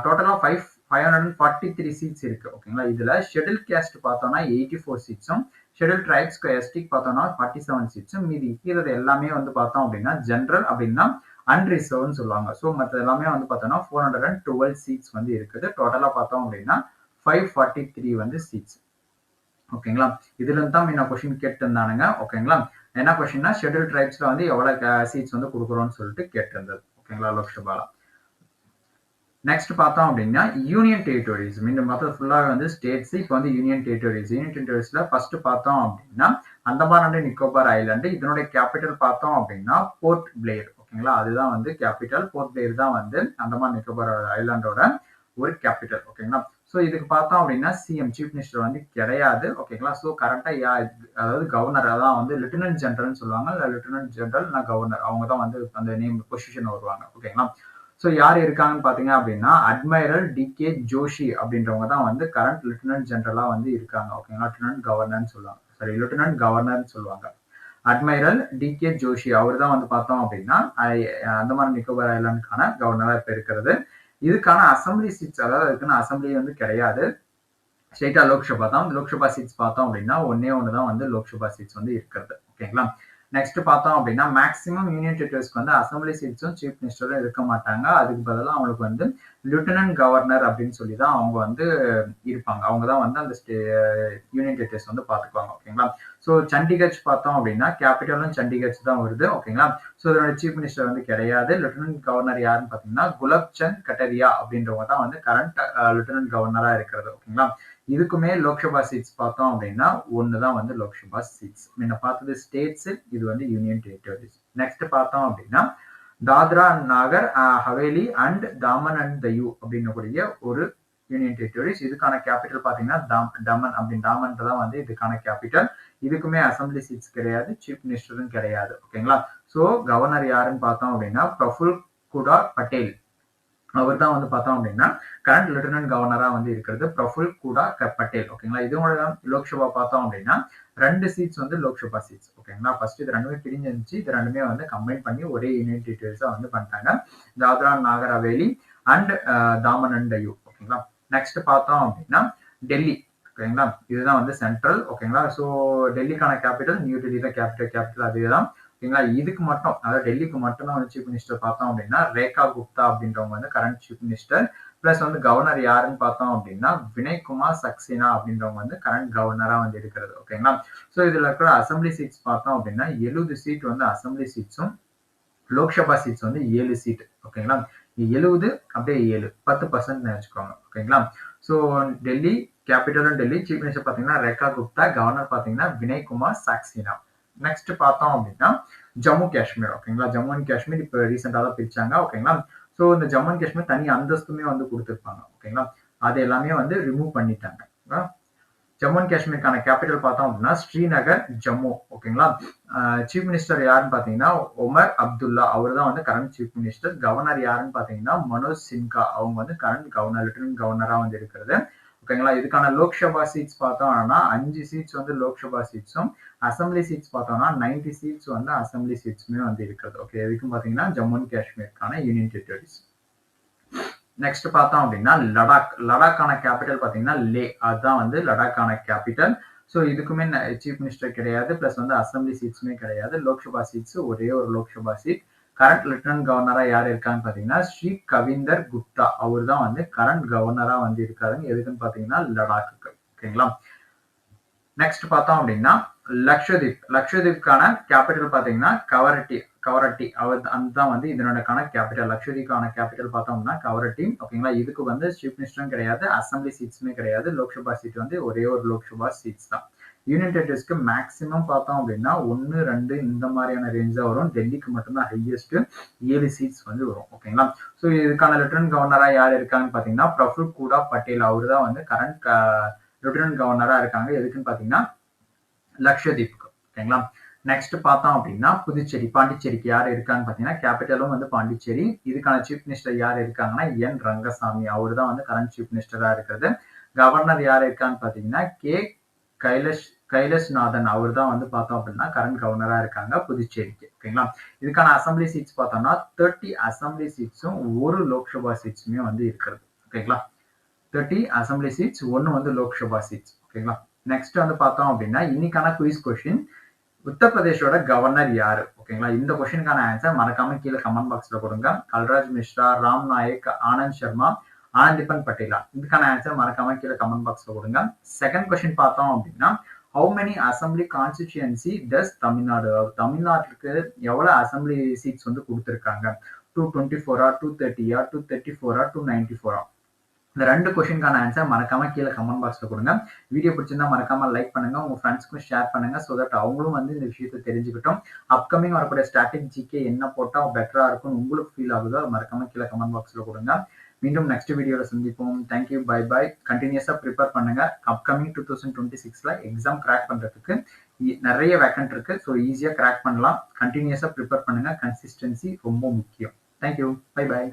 டோட்டலா 543 சீட்ஸ் இருக்கு. ஓகேங்களா. இதுல ஷெட்யூல் கேஸ்ட் பார்த்தோம்னா 84 சீட்ஸும், ஷெட்யூல் ட்ரைப்ஸ் எஸ்டிக் பார்த்தோம்னா 47 சீட்ஸும், மீதி இருக்கிறது எல்லாமே வந்து பார்த்தோம் அப்படின்னா ஜென்ரல் அப்படின்னா அன்ரிசர்வ்னு சொல்லுவாங்க. ஸோ மற்ற எல்லாமே வந்து பார்த்தோம்னா 412 சீட்ஸ் வந்து இருக்குது. டோட்டலா பார்த்தோம் அப்படின்னா 543 வந்து சீட்ஸ். ஓகேங்களா. இதுல இருந்து தான் நான் கொஸ்டின் கேட்டிருந்தானுங்க. ஓகேங்களா. என்ன கொஸ்டின்னா ஷெட்யூல் ட்ரைப்ஸ்ல வந்து எவ்வளவு சீட்ஸ் வந்து கொடுக்குறோம்னு சொல்லிட்டு கேட்டிருந்தது. ஓகேங்களா. லோக்சபால. நெக்ஸ்ட் பார்த்தோம் அப்படின்னா யூனியன் டெரிட்டோரிஸ். மீண்டும் மொத்தம் ஃபுல்லாக வந்து ஸ்டேட்ஸ். இப்போ வந்து யூனியன் டெரிட்டோரிஸ். யூனியன் டெரிட்டோரிஸ்ல ஃபர்ஸ்ட் பார்த்தோம் அப்படின்னா அந்தமான் அண்ட் நிக்கோபார் ஐலாண்டு. இதனுடைய கேபிட்டல் பார்த்தோம் அப்படின்னா போர்ட் பிளேர். ஓகேங்களா. அதுதான் வந்து கேபிட்டல். போர்ட் பிளேர் தான் வந்து அந்தமான் நிக்கோபார் ஐலாண்டோட ஒரு கேபிட்டல். ஓகேங்களா. ஸோ இதுக்கு பார்த்தோம் அப்படின்னா சிஎம் சீஃப் மினிஸ்டர் வந்து கிடையாது. ஓகேங்களா. ஸோ கரெக்டா அதாவது கவர்னர் அதான் வந்து லெப்டினன்ட் ஜெனரல்னு சொல்லுவாங்க. இல்லை லெப்டினன்ட் ஜெனரல் நான் கவர்னர் அவங்க தான் வந்து அந்த நேம் பொசிஷன் வருவாங்க. ஓகேங்களா. ஸோ யார் இருக்காங்கன்னு பாத்தீங்க அப்படின்னா அட்மைரல் டிகே ஜோஷி அப்படின்றவங்க தான் வந்து கரண்ட் லெப்டினன்ட் ஜெனரலா வந்து இருக்காங்க. ஓகேங்களா. லெப்டினன்ட் கவர்னர்னு சொல்லுவாங்க. சாரி லெப்டினன்ட் கவர்னர்னு சொல்லுவாங்க. அட்மைரல் டிகே ஜோஷி அவர் தான் வந்து பார்த்தோம் அப்படின்னா அந்தமான் நிக்கோபார் ஐலாண்டுக்கான கவர்னரா இப்ப இருக்கிறது. இதுக்கான அசம்பிளி சீட்ஸ் அதாவது அதுக்கான அசம்பிளி வந்து கிடையாது. ஸ்ட்ரெயிட்டா லோக்சபா தான். லோக்சபா சீட்ஸ் பார்த்தோம் அப்படின்னா ஒன்னே ஒண்ணுதான் வந்து லோக்சபா சீட்ஸ் வந்து இருக்கிறது. ஓகேங்களா. நெக்ஸ்ட் பார்த்தோம் அப்படின்னா மேக்ஸிமம் யூனியன் டெரிட்டரிஸ்க்கு வந்து அசம்பிளி சீட்ஸும் சீஃப் மினிஸ்டரும் இருக்க மாட்டாங்க. அதுக்கு பதிலாக அவங்களுக்கு வந்து லெப்டினன்ட் கவர்னர் அப்படின்னு சொல்லி தான் அவங்க வந்து இருப்பாங்க. அவங்க தான் வந்து அந்த யூனியன் டெரிட்டரிஸ் வந்து பார்த்துக்குவாங்க. ஓகேங்களா. ஸோ சண்டிகர் பார்த்தோம் அப்படின்னா கேபிட்டலும் சண்டிகர் தான் வருது. ஓகேங்களா? ஸோ இதோட சீஃப் மினிஸ்டர் வந்து கிடையாது. லெப்டினன்ட் கவர்னர் யாருன்னு பார்த்தீங்கன்னா குலாப் சந்த் கட்டரியா அப்படின்றவங்க தான் வந்து கரண்ட் லெப்டினன்ட் கவர்னரா இருக்கிறது. ஓகேங்களா? இதுக்குமே லோக்சபா சீட்ஸ் பார்த்தோம் அப்படின்னா ஒன்று தான் வந்து லோக்சபா சீட்ஸ். முன்ன பார்த்தது ஸ்டேட்ஸ், இது வந்து யூனியன் டெரிட்டரிஸ். நெக்ஸ்ட் பார்த்தோம் அப்படின்னா தாத்ரா நாகர் ஹவேலி அண்ட் தாமன் அண்ட் தயூ அப்படின்னக்கூடிய ஒரு யூனியன் டெரிட்டரிஸ். இதுக்கான கேபிட்டல் பார்த்தீங்கன்னா டமன் அப்படின்னு டாமன் தான் வந்து இதுக்கான கேபிட்டல். இதுக்குமே அசம்பிளி சீட்ஸ் கிடையாது, சீஃப் மினிஸ்டரும் கிடையாது. ஓகேங்களா? ஸோ கவர்னர் யாருன்னு பார்த்தோம் அப்படின்னா பிரஃபுல் குடார் பட்டேல். அவர் தான் வந்து பார்த்தோம் அப்படின்னா கரண்ட் லெப்டினன்ட் கவர்னரா வந்து இருக்கிறது பிரஃபுல் குடார் பட்டேல். ஓகேங்களா? இதோட லோக்சபா பார்த்தோம் அப்படின்னா 2 சீட்ஸ் வந்து லோக்சபா சீட்ஸ். ஓகேங்களா? ஃபர்ஸ்ட் இது ரெண்டுமே பிரிஞ்சு இருந்துச்சு. இது ரெண்டுமே வந்து கம்பைன் பண்ணி ஒரே யூனியன் டெரிட்டரிஸா வந்து பண்ணிட்டாங்க. Dadra Nagar Haveli and Daman and Diu. ஓகேங்களா? நெக்ஸ்ட் பார்த்தோம் அப்படின்னா டெல்லி. ஓகேங்களா? இதுதான் வந்து சென்ட்ரல். ஓகேங்களா? ஸோ டெல்லிக்கான கேபிட்டல் நியூ டெல்லி தான் கேபிட்டல் அதேதான். ஓகேங்களா? இதுக்கு மட்டும் அதாவது டெல்லிக்கு மட்டும் தான் வந்து சீஃப் மினிஸ்டர் பார்த்தோம் அப்படின்னா ரேகா குப்தா அப்படின்றவங்க வந்து கரண்ட் சீஃப் மினிஸ்டர். பிளஸ் வந்து கவர்னர் யாருன்னு பார்த்தோம் அப்படின்னா வினய்குமார் சக்சேனா அப்படின்றவங்க வந்து கரண்ட் கவர்னரா வந்து இருக்கிறது. ஓகேங்களா? ஸோ இதுல இருக்கிற அசம்பிளி சீட்ஸ் பார்த்தோம் அப்படின்னா 70 சீட் வந்து அசம்பிளி சீட்ஸும் லோக்சபா சீட்ஸ் வந்து 7 சீட். ஓகேங்களா? 70 அப்படியே 7 10% வச்சுக்கோங்க. ஓகேங்களா? ஸோ டெல்லி கேபிட்டலும் டெல்லி, சீஃப் மினிஸ்டர் பார்த்தீங்கன்னா ரேகா குப்தா, கவர்னர் பார்த்தீங்கன்னா வினய்குமார் சக்சேனா. நெக்ஸ்ட் பார்த்தோம் அப்படின்னா ஜம்மு காஷ்மீர். ஓகேங்களா? ஜம்மு அண்ட் காஷ்மீர் இப்போ ரீசெண்டாக தான் பிரிச்சாங்க. ஓகேங்களா? ஸோ இந்த ஜம்மு அண்ட் காஷ்மீர் தனி அந்தஸ்துமே வந்து கொடுத்துருப்பாங்க. ஓகேங்களா? அது எல்லாமே வந்து ரிமூவ் பண்ணிட்டாங்க. ஜம்மு அண்ட் காஷ்மீருக்கான கேபிட்டல் பார்த்தோம் அப்படின்னா ஸ்ரீநகர், ஜம்மு. ஓகேங்களா? சீஃப் மினிஸ்டர் யாருன்னு பார்த்தீங்கன்னா ஒமர் அப்துல்லா, அவர் தான் வந்து கரண்ட் சீஃப் மினிஸ்டர். கவர்னர் யாருன்னு பார்த்தீங்கன்னா மனோஜ் சின்ஹா, அவங்க வந்து கரண்ட் கவர்னர் லெப்டினன்ட் கவர்னரா வந்து இருக்கிறது. ஓகேங்களா? இதுக்கான லோக்சபா சீட்ஸ் பார்த்தோம்னா 5 சீட்ஸ் வந்து லோக்சபா சீட்ஸும், அசம்பிளி சீட்ஸ் பார்த்தோம்னா 90 சீட்ஸ் வந்து அசம்பிளி சீட்ஸுமே வந்து இருக்கிறது. ஓகே, இதுக்கும் பார்த்தீங்கன்னா ஜம்மு அண்ட் காஷ்மீருக்கான யூனியன் டெரிட்டரிஸ். நெக்ஸ்ட் பார்த்தோம் அப்படின்னா லடாக்கான கேபிட்டல் பார்த்தீங்கன்னா லே, அதுதான் வந்து லடாக்கான கேபிட்டல். ஸோ இதுக்குமே சீஃப் மினிஸ்டர் கிடையாது, பிளஸ் வந்து அசம்பிளி சீட்ஸுமே கிடையாது. லோக்சபா சீட்ஸ் ஒரே ஒரு லோக்சபா சீட். கரண்ட் லெப்டினன்ட் கவர்னரா யார் இருக்கான்னு பார்த்தீங்கன்னா ஸ்ரீ கவிந்தர் குப்தா, அவர் தான் வந்து கரண்ட் கவர்னரா வந்து இருக்காருங்க. எதுக்குன்னு பார்த்தீங்கன்னா லடாக்கு. ஓகேங்களா? நெக்ஸ்ட் பார்த்தோம் அப்படின்னா லக்ஷதீப்கான கேபிட்டல் பார்த்தீங்கன்னா கவரட்டி அவர் அதுதான் வந்து இதனோட கேபிட்டல். லக்ஷதீப்கான கேபிட்டல் பார்த்தோம்னா கவரட்டி. ஓகேங்களா? இதுக்கு வந்து சீஃப் மினிஸ்டரும் கிடையாது, அசம்பிளி சீட்ஸுமே கிடையாது. லோக்சபா சீட் வந்து ஒரே ஒரு லோக்சபா சீட்ஸ் தான். யூனியன் டெரிட்டரிஸ்க்கு மேக்ஸிமம் பார்த்தோம் அப்படின்னா 1, 2 இந்த மாதிரியான ரேஞ்ச் தான் வரும். டெல்லிக்கு மட்டும்தான் ஹையஸ்ட் 7 சீட்ஸ் வந்து வரும். ஓகேங்களா? ஸோ இதுக்கான லெப்டினன்ட் கவர்னரா யார் இருக்காங்கன்னு பார்த்தீங்கன்னா பிரஃபுல் குடார் பட்டேல், அவர் தான் வந்து கரண்ட் லெப்டினன்ட் கவர்னரா இருக்காங்க. எதுக்குன்னு பார்த்தீங்கன்னா லக்ஷதீப்க்கு. ஓகேங்களா? நெக்ஸ்ட் பார்த்தோம் அப்படின்னா புதுச்சேரி, பாண்டிச்சேரிக்கு யார் இருக்கான்னு பார்த்தீங்கன்னா கேபிட்டலும் வந்து பாண்டிச்சேரி. இதுக்கான சீஃப் மினிஸ்டர் யார் இருக்காங்கன்னா என் ரங்கசாமி, அவர் தான் வந்து கரண்ட் சீஃப் மினிஸ்டரா இருக்கிறது. கவர்னர் யார் இருக்கான்னு பார்த்தீங்கன்னா கே கைலாஷ்நாதன், அவர் தான் வந்து பார்த்தோம் அப்படின்னா கரண்ட் கவர்னரா இருக்காங்க புதுச்சேரிக்கு. ஓகேங்களா? இதுக்கான அசம்பிளி சீட்ஸ் பார்த்தோம்னா 30 அசம்பிளி சீட்ஸும் ஒரு லோக்சபா சீட்ஸுமே வந்து இருக்கிறது. ஓகேங்களா? 30 அசம்பிளி சீட்ஸ், 1 வந்து லோக்சபா சீட்ஸ். ஓகேங்களா? நெக்ஸ்ட் வந்து பார்த்தோம் அப்படின்னா இன்னைக்கான குயிஸ் கொஸ்டின், உத்தரப்பிரதேஷோட கவர்னர் யாரு? ஓகேங்களா? இந்த கொஸ்டினுக்கான ஆன்சர் மறக்காம கீழே கமெண்ட் பாக்ஸ்ல கொடுங்க. கல்ராஜ் மிஸ்ரா, ராம் நாயக், ஆனந்த் சர்மா, ஆனந்திபன் பட்டேலா? இதுக்கான ஆன்சர் மறக்காம கீழே கமெண்ட் பாக்ஸ்ல கொடுங்க. செகண்ட் கொஸ்டின் பார்த்தோம் அப்படின்னா ஹவு மெனி அசம்பிளி கான்ஸ்டிடியூன்சி டஸ் தமிழ்நாடு? தமிழ்நாட்டுக்கு எவ்வளவு அசம்பிளி சீட்ஸ் வந்து கொடுத்துருக்காங்க? 224, 230, 234, 294? இந்த 2 கொஸ்டினுக்கான ஆன்சர் மறக்காம கீழே கமெண்ட் பாக்ஸ்ல கொடுங்க. வீடியோ பிடிச்சிருந்தா மறக்காம லைக் பண்ணுங்க, உங்க ஃப்ரெண்ட்ஸ்க்கும் ஷேர் பண்ணுங்க, சோ தட் அவங்களும் வந்து இந்த விஷயத்தை தெரிஞ்சுக்கிட்டோம். அப்கமிங் வரக்கூடிய ஸ்டாட்டிக் ஜிகே என்ன போட்டா பெட்டரா இருக்கும்னு உங்களுக்கு ஃபீல் ஆகுதோ மறக்காம கீழே கமெண்ட் பாக்ஸ்ல கொடுங்க. மீண்டும் நெக்ஸ்ட் வீடியோல சந்திப்போம். Thank you, bye bye. கண்டினியூஸா ப்ரிப்பேர் பண்ணுங்க. அப்கமிங் 2026ல எக்ஸாம் கிராக் பண்றதுக்கு நிறைய வேக்கன்ட் இருக்கு. ஸோ ஈஸியா கிராக் பண்ணலாம். கண்டினியூஸா ப்ரிப்பேர் பண்ணுங்க. கன்சிஸ்டன்சி ரொம்ப முக்கியம். Thank you, bye by.